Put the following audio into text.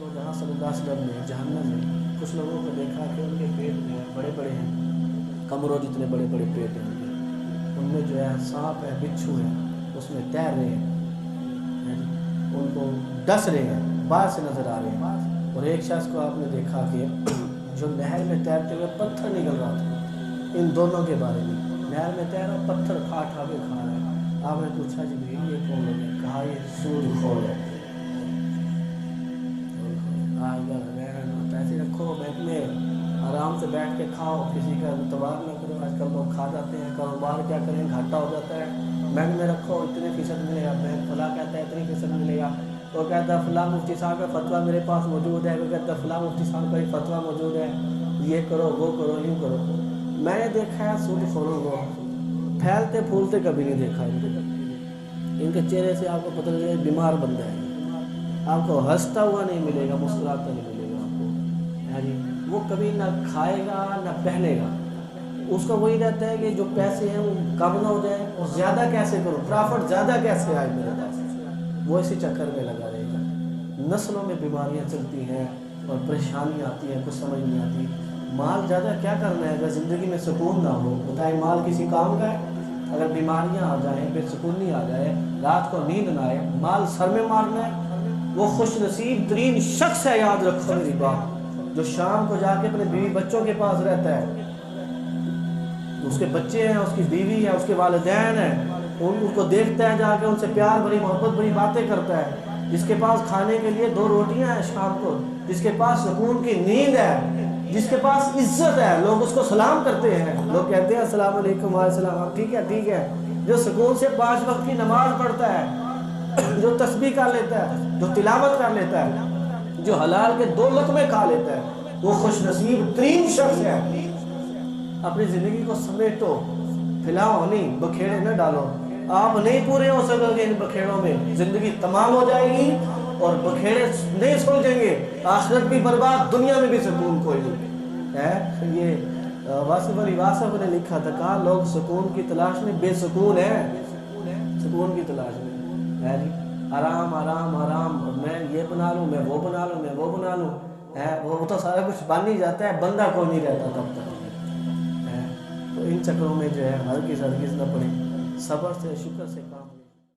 तो जहाँ सल्लल्लाहु अलैहि वसल्लम ने जहन्नम में कुछ लोगों को देखा कि उनके पेट में बड़े बड़े हैं, कमरों जितने बड़े बड़े पेट हैं उनमें जो है सांप है, बिच्छू है, उसमें तैर रहे हैं, उनको डस रहे हैं, बाहर से नज़र आ रहे हैं। और एक शख्स को आपने देखा कि जो नहर में तैरते हुए पत्थर निकल रहा था। इन दोनों के बारे में, नहर में तैर रहा पत्थर खा के खा रहा है। आपने पूछा जी ये कौन लोग है? कहा ये सूदखोर है। पैसे रखो बैंक में, आराम से बैठ के खाओ, किसी का एतबार न करो। आजकल लोग खा जाते हैं, कारोबार क्या करें, घाटा हो जाता है। बैंक में रखो, इतने फीसद मिलेगा, बैंक फला कहता है इतनी फीसद मिलेगा, तो कहता है फलां मुफ्ती साहब का फतवा मेरे पास मौजूद है, वो कहता है फलां मुफ्ती साहब का ही फतवा मौजूद है, ये करो वो करो यूँ करो। मैंने देखा है सूदखोरों को फैलते फूलते कभी नहीं देखा इनके चेहरे से आपको पता चलेगा बीमार बंदा है। आपको हंसता हुआ नहीं मिलेगा, मुस्कुराता नहीं मिलेगा आपको। हाँ जी, वो कभी ना खाएगा ना पहनेगा, उसका वही रहता है कि जो पैसे हैं वो कम ना हो जाए और ज़्यादा कैसे करूँ, प्रॉफिट ज़्यादा कैसे आए मेरे पास, वो इसी चक्कर में लगा रहेगा। नस्लों में बीमारियाँ चलती हैं और परेशानियाँ आती हैं, कुछ समझ नहीं आती। माल ज़्यादा क्या करना है अगर ज़िंदगी में सुकून ना हो? बताएं, माल किसी काम का है? अगर बीमारियाँ आ जाएँ, बेसुकूनी आ जाए, रात को नींद ना आए, माल सर में मारना है। वो खुश नसीब तरीन शख्स है, याद रखो मेरी बात, जो शाम को जाके अपने बीवी बच्चों के पास रहता है, उसके बच्चे हैं, उसकी बीवी है, उसके वालिदैन हैं, उनको देखता है जाके, उनसे प्यार भरी मोहब्बत भरी बातें करता है, जिसके पास खाने के लिए 2 रोटियां हैं शाम को, जिसके पास सुकून की नींद है, जिसके पास इज्जत है, लोग उसको सलाम करते हैं, लोग कहते हैं अस्सलाम वालेकुम वालेकुम, ठीक है, जो सुकून से 5 वक्त की नमाज पढ़ता है, जो तस्बीह कर लेता है, जो तिलावत कर लेता है, जो हलाल के 2 लक़्मे खा लेता है, वो खुश नसीब तरीन शख्स है। अपनी ज़िंदगी को समेटो, फैलाओ नहीं, बखेड़े न डालो। आप नहीं पूरे हो सकोगे इन बखेड़ों में, ज़िंदगी तमाम हो जाएगी और बखेड़े नहीं सुलझेंगे, आखिरत भी बर्बाद, दुनिया में भी सुकून कोई नहीं है। ये वासिफ अली वासफ ने लिखा था, कहा लोग सुकून की तलाश में बेसुकून है, सुकून की तलाश में है जी, आराम आराम आराम, मैं ये बना लूँ, मैं वो बना लूँ, मैं वो बना लूँ, है वो तो सारा कुछ बन ही जाता है, बंदा को नहीं रहता तब तक है। तो इन चक्रों में जो है हरगिज़ न पड़े, सब्र से शुक्र से काम